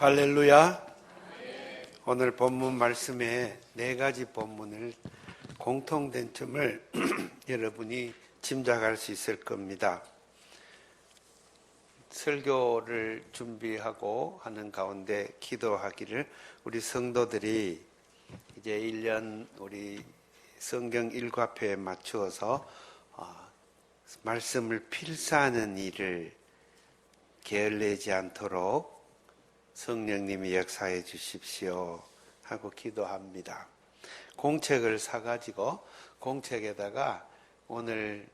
할렐루야. 오늘 본문 말씀에 네 가지 본문을 공통된 점을 여러분이 짐작할 수 있을 겁니다. 설교를 준비하고 하는 가운데 기도하기를 우리 성도들이 이제 1년 우리 성경 일과표에 맞추어서 말씀을 필사하는 일을 게을리지 않도록 성령님이 역사해 주십시오 하고 기도합니다. 공책을 사가지고 공책에다가 오늘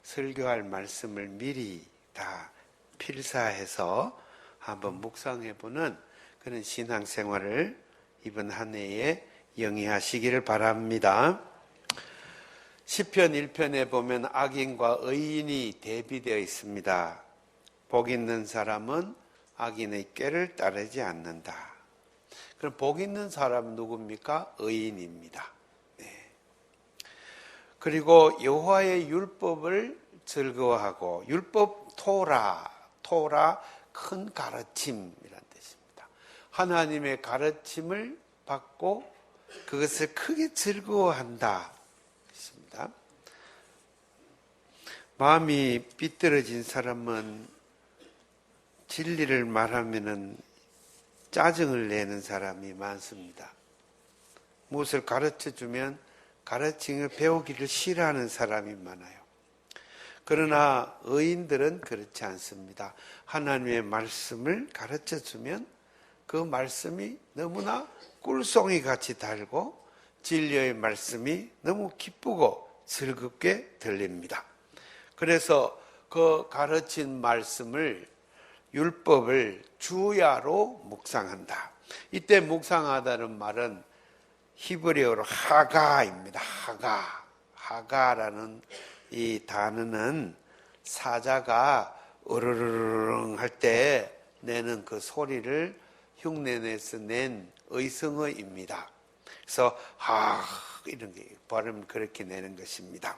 설교할 말씀을 미리 다 필사해서 한번 묵상해보는 그런 신앙생활을 이번 한 해에 영위하시기를 바랍니다. 시편 1편에 보면 악인과 의인이 대비되어 있습니다. 복 있는 사람은 악인의 꾀를 따르지 않는다. 그럼 복 있는 사람은 누굽니까? 의인입니다. 네. 그리고 여호와의 율법을 즐거워하고, 율법 토라 큰 가르침이란 뜻입니다. 하나님의 가르침을 받고 그것을 크게 즐거워한다. 있습니다. 마음이 삐뚤어진 사람은 진리를 말하면은 짜증을 내는 사람이 많습니다. 무엇을 가르쳐 주면 가르침을 배우기를 싫어하는 사람이 많아요. 그러나 의인들은 그렇지 않습니다. 하나님의 말씀을 가르쳐 주면 그 말씀이 너무나 꿀송이 같이 달고 진리의 말씀이 너무 기쁘고 즐겁게 들립니다. 그래서 그 가르친 말씀을 율법을 주야로 묵상한다. 이때 묵상하다는 말은 히브리어로 하가입니다. 하가라는 이 단어는 사자가 으르르릉 할 때 내는 그 소리를 흉내내서 낸 의성어입니다. 그래서 이런 게 발음 그렇게 내는 것입니다.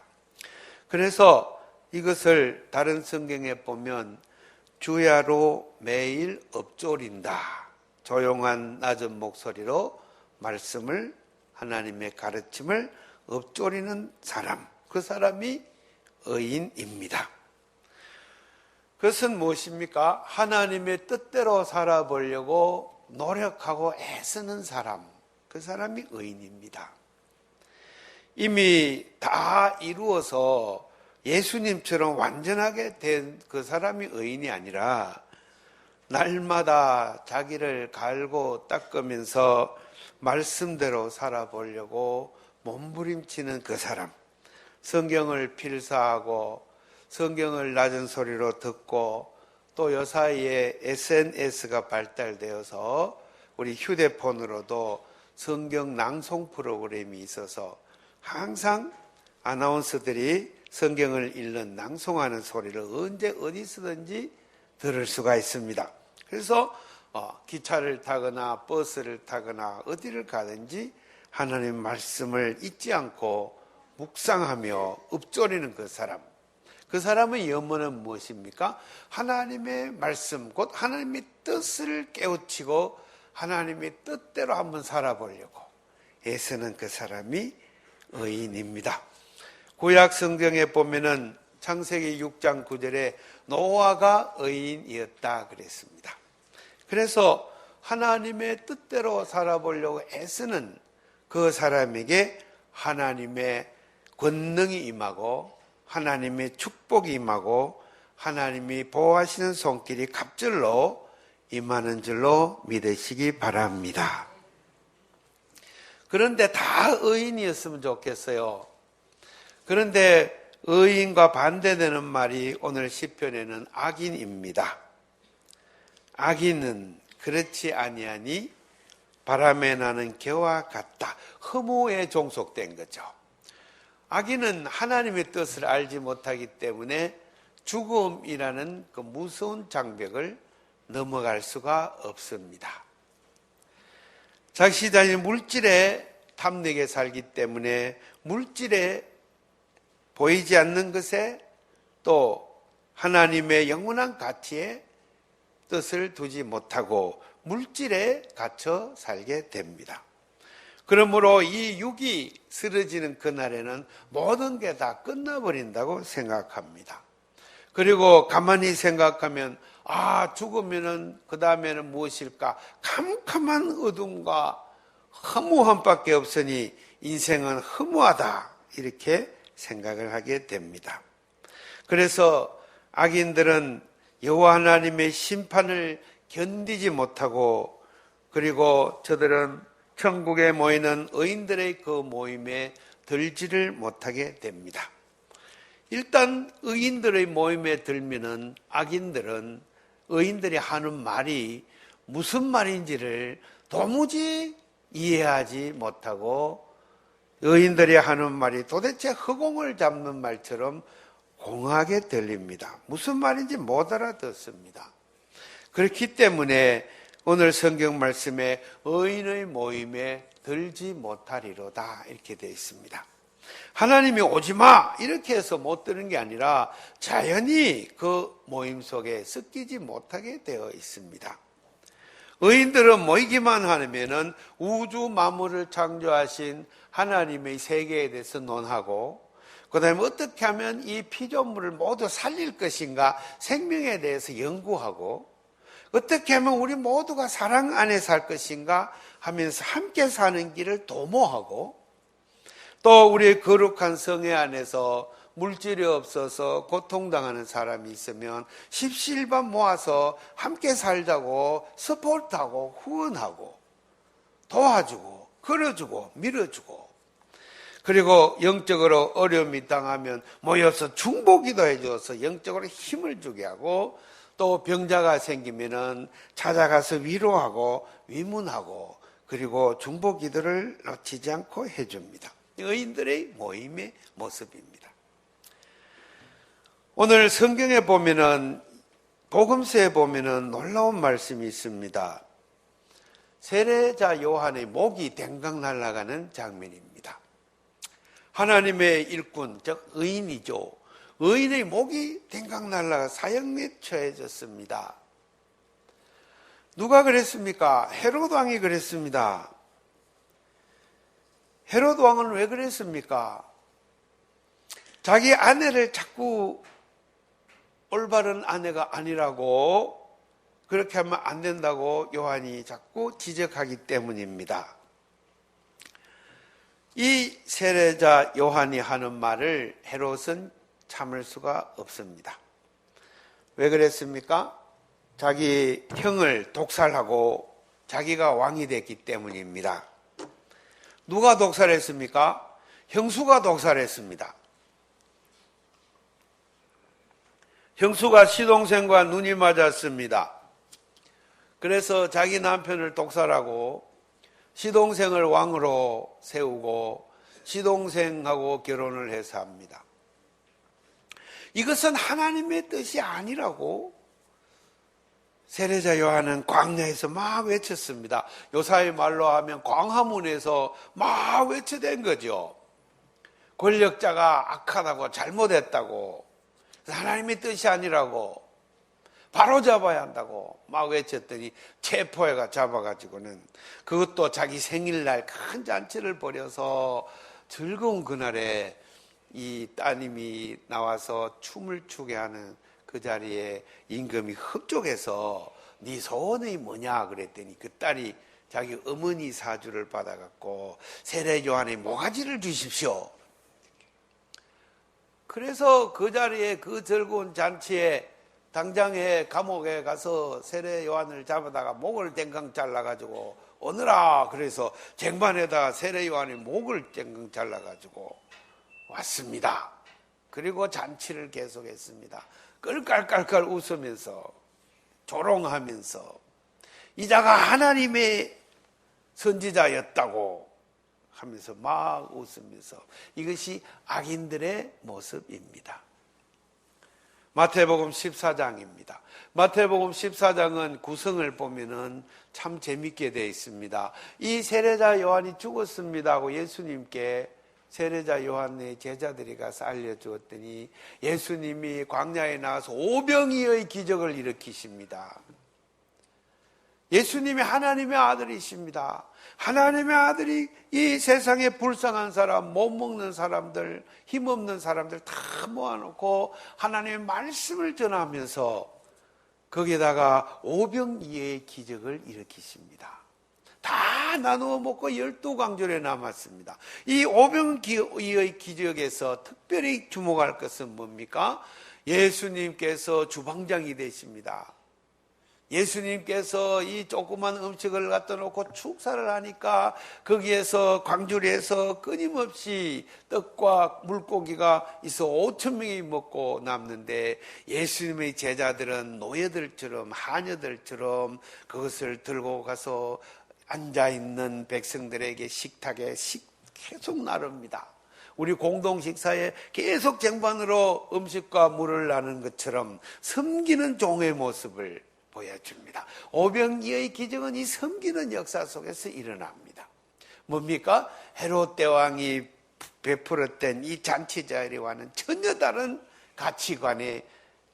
그래서 이것을 다른 성경에 보면 주야로 매일 읊조린다. 조용한 낮은 목소리로 말씀을, 하나님의 가르침을 읊조리는 사람, 그 사람이 의인입니다. 그것은 무엇입니까? 하나님의 뜻대로 살아보려고 노력하고 애쓰는 사람, 그 사람이 의인입니다. 이미 다 이루어서 예수님처럼 완전하게 된 그 사람이 의인이 아니라 날마다 자기를 갈고 닦으면서 말씀대로 살아보려고 몸부림치는 그 사람, 성경을 필사하고 성경을 낮은 소리로 듣고 또 요사이에 SNS가 발달되어서 우리 휴대폰으로도 성경 낭송 프로그램이 있어서 항상 아나운서들이 성경을 읽는 낭송하는 소리를 언제 어디서든지 들을 수가 있습니다. 그래서 기차를 타거나 버스를 타거나 어디를 가든지 하나님의 말씀을 잊지 않고 묵상하며 읊조리는 그 사람, 그 사람의 염원은 무엇입니까? 하나님의 말씀, 곧 하나님의 뜻을 깨우치고 하나님의 뜻대로 한번 살아보려고 애쓰는 그 사람이 의인입니다. 구약 성경에 보면은 창세기 6장 9절에 노아가 의인이었다 그랬습니다. 그래서 하나님의 뜻대로 살아보려고 애쓰는 그 사람에게 하나님의 권능이 임하고 하나님의 축복이 임하고 하나님이 보호하시는 손길이 갑절로 임하는 줄로 믿으시기 바랍니다. 그런데 다 의인이었으면 좋겠어요. 그런데 의인과 반대되는 말이 오늘 시편에는 악인입니다. 악인은 그렇지 아니하니 바람에 나는 개와 같다. 허무에 종속된 거죠. 악인은 하나님의 뜻을 알지 못하기 때문에 죽음이라는 그 무서운 장벽을 넘어갈 수가 없습니다. 자신이 물질에 탐내게 살기 때문에 물질에 보이지 않는 것에 또 하나님의 영원한 가치에 뜻을 두지 못하고 물질에 갇혀 살게 됩니다. 그러므로 이 육이 쓰러지는 그날에는 모든 게 다 끝나버린다고 생각합니다. 그리고 가만히 생각하면 죽으면은 그 다음에는 무엇일까? 캄캄한 어둠과 허무함밖에 없으니 인생은 허무하다, 이렇게 생각을 하게 됩니다. 그래서 악인들은 여호와 하나님의 심판을 견디지 못하고, 그리고 저들은 천국에 모이는 의인들의 그 모임에 들지를 못하게 됩니다. 일단 의인들의 모임에 들면은 악인들은 의인들이 하는 말이 무슨 말인지를 도무지 이해하지 못하고, 의인들이 하는 말이 도대체 허공을 잡는 말처럼 공하게 들립니다. 무슨 말인지 못 알아듣습니다. 그렇기 때문에 오늘 성경 말씀에 의인의 모임에 들지 못하리로다, 이렇게 되어 있습니다. 하나님이 오지마 이렇게 해서 못 드는 게 아니라 자연히 그 모임 속에 섞이지 못하게 되어 있습니다. 의인들은 모이기만 하면은 우주 만물을 창조하신 하나님의 세계에 대해서 논하고, 그 다음에 어떻게 하면 이 피조물을 모두 살릴 것인가 생명에 대해서 연구하고, 어떻게 하면 우리 모두가 사랑 안에 살 것인가 하면서 함께 사는 길을 도모하고, 또 우리의 거룩한 성회 안에서 물질이 없어서 고통당하는 사람이 있으면 십시일반 모아서 함께 살자고 서포트하고 후원하고 도와주고 걸어주고 밀어주고, 그리고 영적으로 어려움이 당하면 모여서 중보기도 해줘서 영적으로 힘을 주게 하고, 또 병자가 생기면은 찾아가서 위로하고 위문하고, 그리고 중보기도를 놓치지 않고 해줍니다. 의인들의 모임의 모습입니다. 오늘 성경에 보면은, 복음서에 보면은 놀라운 말씀이 있습니다. 세례자 요한의 목이 댕강 날아가는 장면입니다. 하나님의 일꾼, 즉 의인이죠. 의인의 목이 댕강 날아가 사형에 처해졌습니다. 누가 그랬습니까? 헤롯 왕이 그랬습니다. 헤롯 왕은 왜 그랬습니까? 자기 아내를 자꾸 올바른 아내가 아니라고, 그렇게 하면 안 된다고 요한이 자꾸 지적하기 때문입니다. 이 세례자 요한이 하는 말을 헤롯은 참을 수가 없습니다. 왜 그랬습니까? 자기 형을 독살하고 자기가 왕이 됐기 때문입니다. 누가 독살했습니까? 형수가 독살했습니다. 형수가 시동생과 눈이 맞았습니다. 그래서 자기 남편을 독살하고 시동생을 왕으로 세우고 시동생하고 결혼을 해서 합니다. 이것은 하나님의 뜻이 아니라고 세례자 요한은 광야에서 막 외쳤습니다. 요사의 말로 하면 광화문에서 막 외쳐댄 거죠. 권력자가 악하다고 잘못했다고, 하나님의 뜻이 아니라고, 바로잡아야 한다고 막 외쳤더니 체포해가 잡아가지고는, 그것도 자기 생일날 큰 잔치를 벌여서 즐거운 그날에 이 따님이 나와서 춤을 추게 하는 그 자리에 임금이 흡족해서 네 소원이 뭐냐 그랬더니 그 딸이 자기 어머니 사주를 받아갖고 세례 요한의 모가지를 주십시오. 그래서 그 자리에 그 즐거운 잔치에 당장에 감옥에 가서 세례 요한을 잡아다가 목을 댕강 잘라가지고 오너라, 그래서 쟁반에다가 세례 요한의 목을 댕강 잘라가지고 왔습니다. 그리고 잔치를 계속했습니다. 끌깔깔깔 웃으면서 조롱하면서 이자가 하나님의 선지자였다고 하면서 막 웃으면서, 이것이 악인들의 모습입니다. 마태복음 14장입니다. 마태복음 14장은 구성을 보면은 참 재밌게 되어 있습니다. 이 세례자 요한이 죽었습니다 하고 예수님께 세례자 요한의 제자들이 가서 알려주었더니 예수님이 광야에 나와서 오병이어의 기적을 일으키십니다. 예수님이 하나님의 아들이십니다. 하나님의 아들이 이 세상에 불쌍한 사람, 못 먹는 사람들, 힘없는 사람들 다 모아놓고 하나님의 말씀을 전하면서 거기에다가 오병이어의 기적을 일으키십니다. 다 나누어 먹고 12강졸에 남았습니다. 이 오병이어의 기적에서 특별히 주목할 것은 뭡니까? 예수님께서 주방장이 되십니다. 예수님께서 이 조그만 음식을 갖다 놓고 축사를 하니까 거기에서 광주리에서 끊임없이 떡과 물고기가 있어 5,000명이 먹고 남는데 예수님의 제자들은 노예들처럼 하녀들처럼 그것을 들고 가서 앉아있는 백성들에게 식탁에 계속 나릅니다. 우리 공동식사에 계속 쟁반으로 음식과 물을 나누는 것처럼 섬기는 종의 모습을 보여줍니다. 오병이어의 기적은 이 섬기는 역사 속에서 일어납니다. 뭡니까? 헤롯 대왕이 베풀었던 이 잔치 자리와는 전혀 다른 가치관이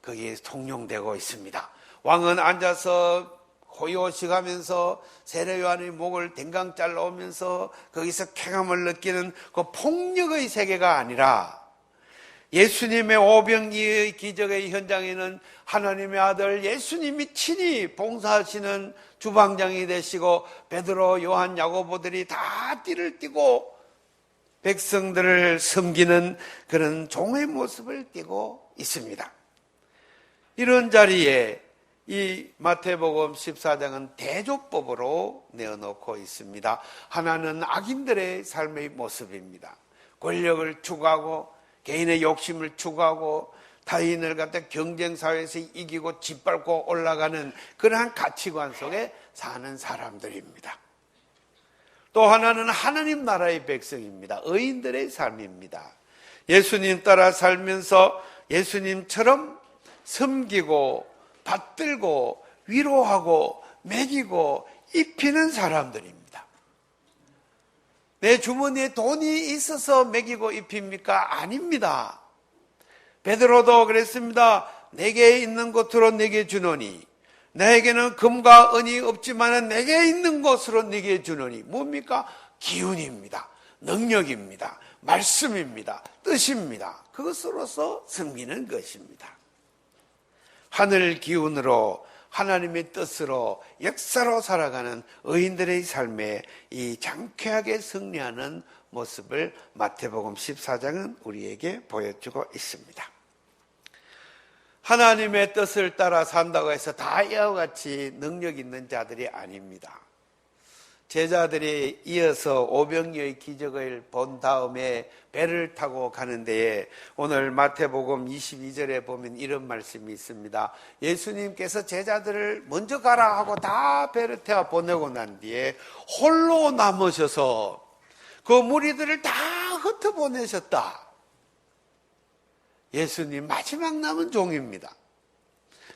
거기에 통용되고 있습니다. 왕은 앉아서 호요식하면서 세례요한의 목을 댕강 잘라오면서 거기서 쾌감을 느끼는 그 폭력의 세계가 아니라 예수님의 오병이어의 기적의 현장에는 하나님의 아들 예수님이 친히 봉사하시는 주방장이 되시고 베드로, 요한, 야고보들이 다 띠를 띠고 백성들을 섬기는 그런 종의 모습을 띠고 있습니다. 이런 자리에 이 마태복음 14장은 대조법으로 내어놓고 있습니다. 하나는 악인들의 삶의 모습입니다. 권력을 추구하고 개인의 욕심을 추구하고 타인을 갖다 경쟁사회에서 이기고 짓밟고 올라가는 그러한 가치관 속에 사는 사람들입니다. 또 하나는 하나님 나라의 백성입니다. 의인들의 삶입니다. 예수님 따라 살면서 예수님처럼 섬기고 받들고 위로하고 먹이고 입히는 사람들입니다. 내 주머니에 돈이 있어서 먹이고 입힙니까? 아닙니다. 베드로도 그랬습니다. 내게 있는 것으로 내게 주노니 나에게는 금과 은이 없지만 내게 있는 것으로 내게 주노니 뭡니까? 기운입니다. 능력입니다. 말씀입니다. 뜻입니다. 그것으로서 섬기는 것입니다. 하늘 기운으로 하나님의 뜻으로 역사로 살아가는 의인들의 삶에 이 장쾌하게 승리하는 모습을 마태복음 14장은 우리에게 보여주고 있습니다. 하나님의 뜻을 따라 산다고 해서 다 이와 같이 능력 있는 자들이 아닙니다. 제자들이 이어서 오병이어의 기적을 본 다음에 배를 타고 가는 데에 오늘 마태복음 22절에 보면 이런 말씀이 있습니다. 예수님께서 제자들을 먼저 가라 하고 다 배를 태워 보내고 난 뒤에 홀로 남으셔서 그 무리들을 다 흩어보내셨다. 예수님 마지막 남은 종입니다.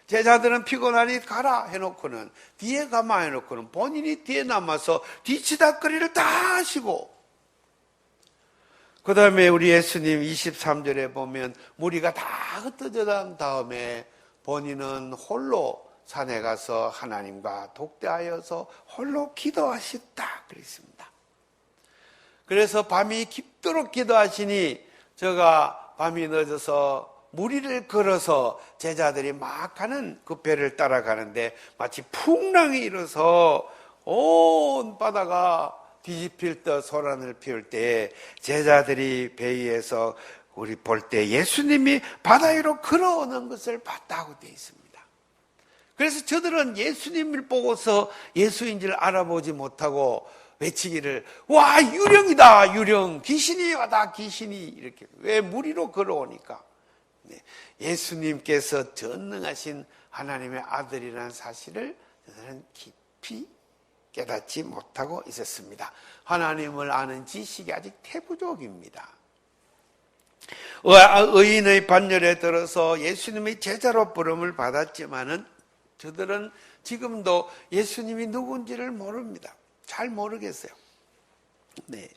제자들은 피곤하니 가라 해놓고는 뒤에 가마 해놓고는 본인이 뒤에 남아서 뒤치다거리를 다 하시고 그 다음에 우리 예수님 23절에 보면 무리가 다 흩어져 난 다음에 본인은 홀로 산에 가서 하나님과 독대하여서 홀로 기도하셨다 그랬습니다. 그래서 밤이 깊도록 기도하시니 저가 밤이 늦어서 무리를 걸어서 제자들이 막 가는 그 배를 따라가는데 마치 풍랑이 일어서 온 바다가 뒤집힐 듯 소란을 피울 때에 제자들이 배 위에서 우리 볼 때 예수님이 바다 위로 걸어오는 것을 봤다고 되어 있습니다. 그래서 저들은 예수님을 보고서 예수인 줄 알아보지 못하고 외치기를 와 유령이다 유령 귀신이 와다 귀신이 이렇게 왜 무리로 걸어오니까 예수님께서 전능하신 하나님의 아들이라는 사실을 저들은 깊이 깨닫지 못하고 있었습니다. 하나님을 아는 지식이 아직 태부족입니다. 의인의 반열에 들어서 예수님의 제자로 부름을 받았지만은 저들은 지금도 예수님이 누군지를 모릅니다. 잘 모르겠어요. 네.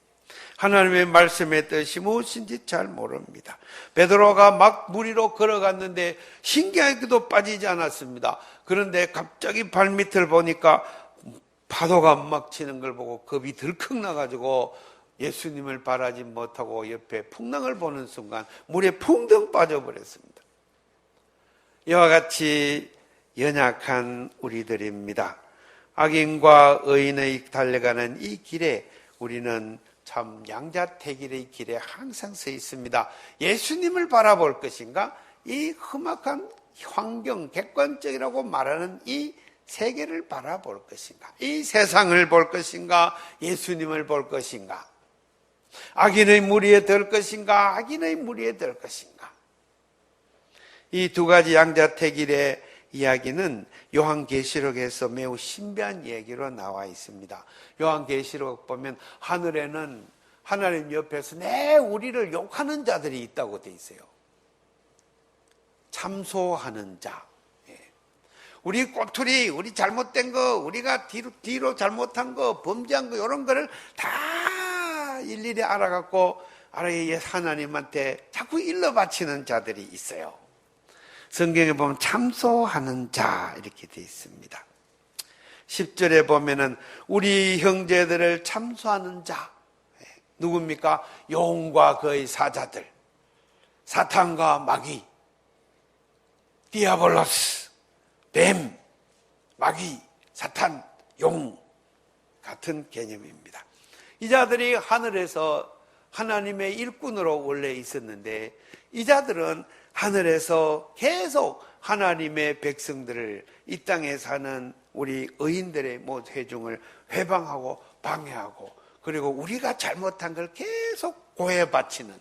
하나님의 말씀의 뜻이 무엇인지 잘 모릅니다. 베드로가 막 무리로 걸어갔는데 신기하게도 빠지지 않았습니다. 그런데 갑자기 발밑을 보니까 파도가 막 치는 걸 보고 겁이 덜컥 나가지고 예수님을 바라지 못하고 옆에 풍랑을 보는 순간 물에 풍덩 빠져버렸습니다. 이와 같이 연약한 우리들입니다. 악인과 의인의 달려가는 이 길에 우리는 참 양자택일의 길에 항상 서 있습니다. 예수님을 바라볼 것인가? 이 험악한 환경, 객관적이라고 말하는 이 세계를 바라볼 것인가? 이 세상을 볼 것인가? 예수님을 볼 것인가? 악인의 무리에 들 것인가? 악인의 무리에 들 것인가? 이 두 가지 양자택일의 이야기는 요한계시록에서 매우 신비한 얘기로 나와 있습니다. 요한계시록 보면 하늘에는 하나님 옆에서 내 우리를 욕하는 자들이 있다고 돼 있어요. 참소하는 자. 우리 꼬투리, 우리 잘못된 거, 우리가 뒤로 잘못한 거, 범죄한 거, 이런 거를 다 일일이 알아갖고, 하나님한테 자꾸 일러 바치는 자들이 있어요. 성경에 보면 참소하는 자, 이렇게 되어 있습니다. 10절에 보면은, 우리 형제들을 참소하는 자. 누굽니까? 용과 그의 사자들. 사탄과 마귀. 디아볼로스. 뱀, 마귀, 사탄, 용 같은 개념입니다. 이 자들이 하늘에서 하나님의 일꾼으로 원래 있었는데 이 자들은 하늘에서 계속 하나님의 백성들을 이 땅에 사는 우리 의인들의 회중을 회방하고 방해하고 그리고 우리가 잘못한 걸 계속 고해바치는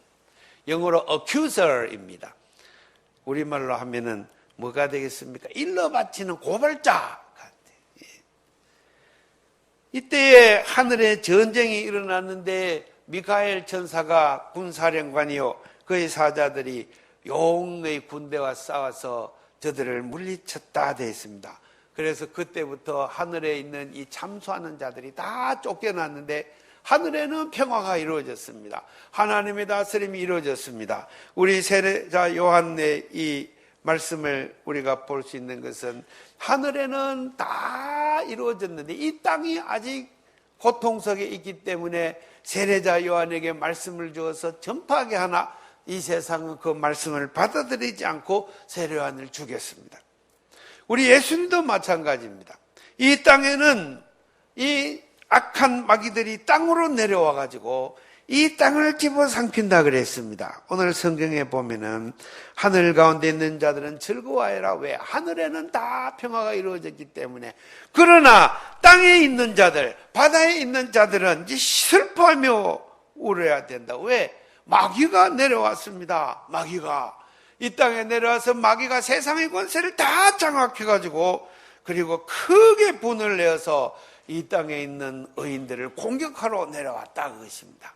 영어로 accuser입니다. 우리말로 하면은 뭐가 되겠습니까? 일러 바치는 고발자 같아. 이때에 하늘에 전쟁이 일어났는데 미카엘 천사가 군사령관이요 그의 사자들이 용의 군대와 싸워서 저들을 물리쳤다 되어 있습니다. 그래서 그때부터 하늘에 있는 이 참소하는 자들이 다 쫓겨났는데 하늘에는 평화가 이루어졌습니다. 하나님의 다스림이 이루어졌습니다. 우리 세례자 요한의 이 말씀을 우리가 볼 수 있는 것은 하늘에는 다 이루어졌는데 이 땅이 아직 고통 속에 있기 때문에 세례자 요한에게 말씀을 주어서 전파하게 하나 이 세상은 그 말씀을 받아들이지 않고 세례 요한을 죽였습니다. 우리 예수님도 마찬가지입니다. 이 땅에는 이 악한 마귀들이 땅으로 내려와 가지고 이 땅을 집어삼킨다 그랬습니다. 오늘 성경에 보면은 하늘 가운데 있는 자들은 즐거워해라. 왜? 하늘에는 다 평화가 이루어졌기 때문에. 그러나 땅에 있는 자들, 바다에 있는 자들은 이제 슬퍼하며 울어야 된다. 왜? 마귀가 내려왔습니다. 마귀가 이 땅에 내려와서 마귀가 세상의 권세를 다 장악해가지고 그리고 크게 분을 내어서 이 땅에 있는 의인들을 공격하러 내려왔다 그것입니다.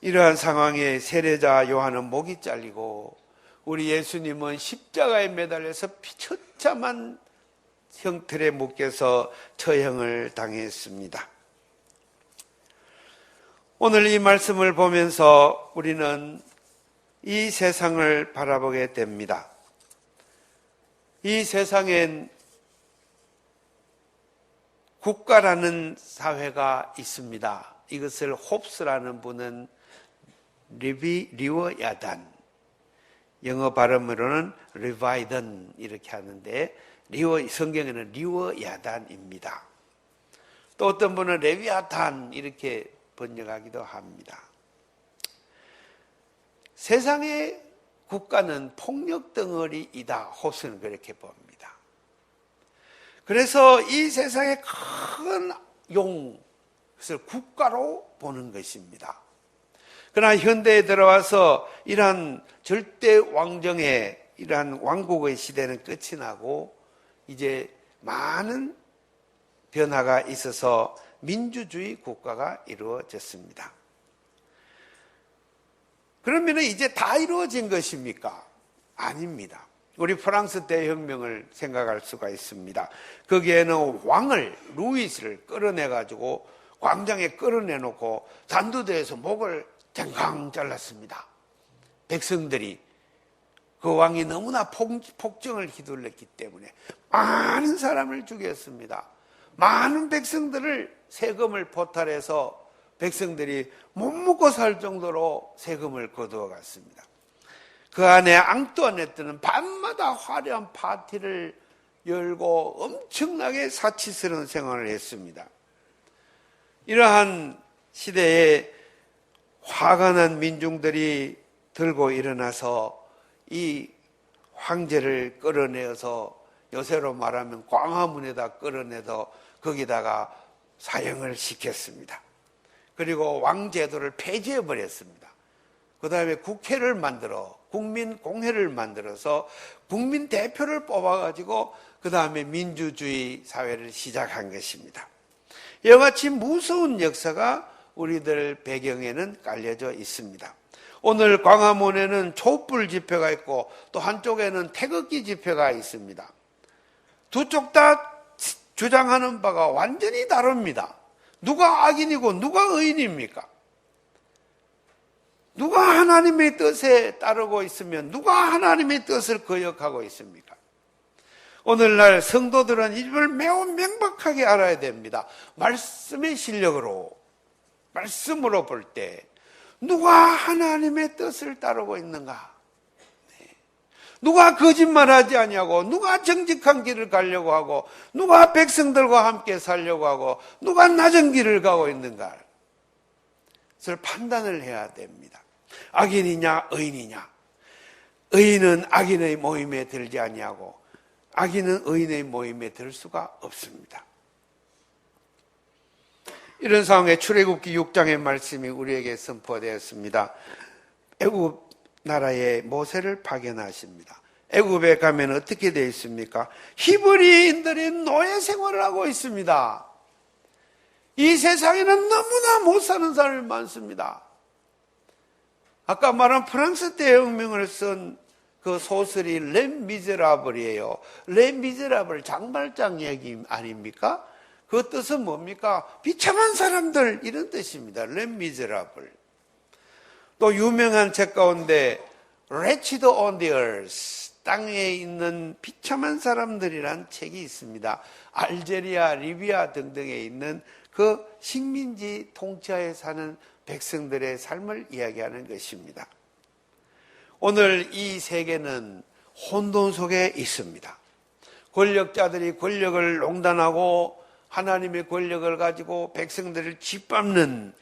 이러한 상황에 세례자 요한은 목이 잘리고 우리 예수님은 십자가에 매달려서 처참한 형틀에 묶여서 처형을 당했습니다. 오늘 이 말씀을 보면서 우리는 이 세상을 바라보게 됩니다. 이 세상엔 국가라는 사회가 있습니다. 이것을 홉스라는 분은 리워야단, 영어 발음으로는 리바이던 이렇게 하는데 성경에는 리워야단입니다. 또 어떤 분은 레비아탄 이렇게 번역하기도 합니다. 세상의 국가는 폭력 덩어리이다. 홉스는 그렇게 봅니다. 그래서 이 세상의 큰 용, 그것을 국가로 보는 것입니다. 그러나 현대에 들어와서 이러한 절대 왕정의 이러한 왕국의 시대는 끝이 나고 이제 많은 변화가 있어서 민주주의 국가가 이루어졌습니다. 그러면 이제 다 이루어진 것입니까? 아닙니다. 우리 프랑스 대혁명을 생각할 수가 있습니다. 거기에는 왕을, 루이스를 끌어내가지고 광장에 끌어내놓고 단두대에서 목을 댕강 잘랐습니다. 백성들이 그 왕이 너무나 폭정을 휘둘렀기 때문에 많은 사람을 죽였습니다. 많은 백성들을 세금을 포탈해서 백성들이 못 먹고 살 정도로 세금을 거두어 갔습니다. 그 안에 앙뚜아네트는 밤마다 화려한 파티를 열고 엄청나게 사치스러운 생활을 했습니다. 이러한 시대에 화가 난 민중들이 들고 일어나서 이 황제를 끌어내어서 요새로 말하면 광화문에다 끌어내서 거기다가 사형을 시켰습니다. 그리고 왕제도를 폐지해버렸습니다. 그 다음에 국회를 만들어 국민공회를 만들어서 국민 대표를 뽑아가지고 그 다음에 민주주의 사회를 시작한 것입니다. 이와 같이 무서운 역사가 우리들 배경에는 깔려져 있습니다. 오늘 광화문에는 촛불 집회가 있고 또 한쪽에는 태극기 집회가 있습니다. 두 쪽 다 주장하는 바가 완전히 다릅니다. 누가 악인이고 누가 의인입니까? 누가 하나님의 뜻에 따르고 있으면 누가 하나님의 뜻을 거역하고 있습니까? 오늘날 성도들은 이걸 매우 명백하게 알아야 됩니다. 말씀의 실력으로, 말씀으로 볼 때 누가 하나님의 뜻을 따르고 있는가? 누가 거짓말하지 아니하고, 누가 정직한 길을 가려고 하고, 누가 백성들과 함께 살려고 하고, 누가 낮은 길을 가고 있는가? 그래서 판단을 해야 됩니다. 악인이냐 의인이냐. 의인은 악인의 모임에 들지 아니하고 악인은 의인의 모임에 들 수가 없습니다. 이런 상황에 출애굽기 6장의 말씀이 우리에게 선포되었습니다. 애굽 나라에 모세를 파견하십니다. 애굽에 가면 어떻게 되어 있습니까? 히브리인들이 노예 생활을 하고 있습니다. 이 세상에는 너무나 못 사는 사람이 많습니다. 아까 말한 프랑스 대혁명을 쓴 그 소설이 레 미제라블이에요. 레 미제라블 장발장 얘기 아닙니까? 그 뜻은 뭡니까? 비참한 사람들 이런 뜻입니다. 레 미제라블. 또 유명한 책 가운데 Wretched on the Earth, 땅에 있는 비참한 사람들이란 책이 있습니다. 알제리아, 리비아 등등에 있는 그 식민지 통치하에 사는 백성들의 삶을 이야기하는 것입니다. 오늘 이 세계는 혼돈 속에 있습니다. 권력자들이 권력을 농단하고 하나님의 권력을 가지고 백성들을 짓밟는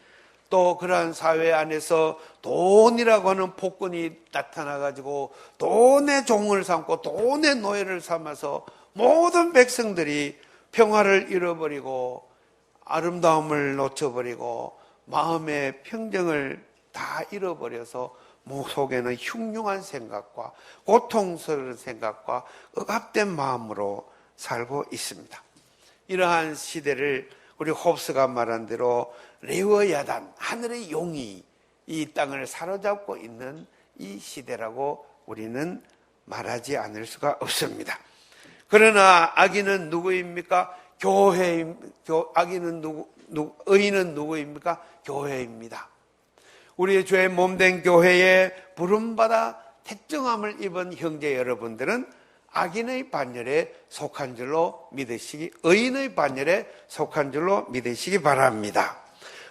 또 그러한 사회 안에서 돈이라고 하는 폭군이 나타나가지고 돈의 종을 삼고 돈의 노예를 삼아서 모든 백성들이 평화를 잃어버리고 아름다움을 놓쳐버리고 마음의 평정을 다 잃어버려서 속에는 흉흉한 생각과 고통스러운 생각과 억압된 마음으로 살고 있습니다. 이러한 시대를 우리 홉스가 말한 대로 레위야단, 하늘의 용이 이 땅을 사로잡고 있는 이 시대라고 우리는 말하지 않을 수가 없습니다. 그러나 악인은 누구입니까? 악인은 의인은 누구입니까? 교회입니다. 우리의 죄의 몸된 교회에 부름받아 택정함을 입은 형제 여러분들은 악인의 반열에 속한 줄로 믿으시기, 의인의 반열에 속한 줄로 믿으시기 바랍니다.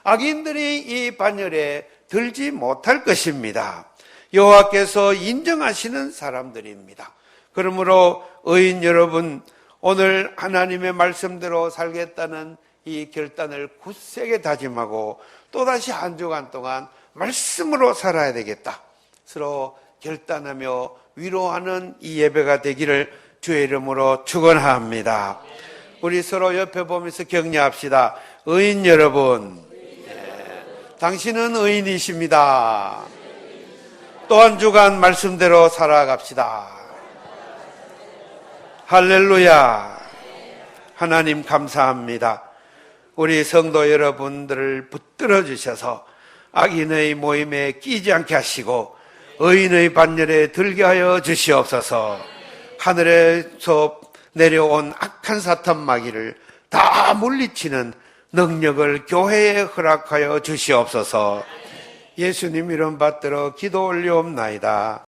악인들이 이 반열에 들지 못할 것입니다. 여호와께서 인정하시는 사람들입니다. 그러므로 의인 여러분, 오늘 하나님의 말씀대로 살겠다는 이 결단을 굳세게 다짐하고 또다시 한 주간 동안 말씀으로 살아야 되겠다. 서로 결단하며 위로하는 이 예배가 되기를 주의 이름으로 축원합니다. 우리 서로 옆에 보면서 격려합시다. 의인 여러분, 당신은 의인이십니다. 또 한 주간 말씀대로 살아갑시다. 할렐루야. 하나님 감사합니다. 우리 성도 여러분들을 붙들어 주셔서 악인의 모임에 끼지 않게 하시고 의인의 반열에 들게 하여 주시옵소서. 하늘에서 내려온 악한 사탄 마귀를 다 물리치는 능력을 교회에 허락하여 주시옵소서. 예수님 이름 받들어 기도 올리옵나이다.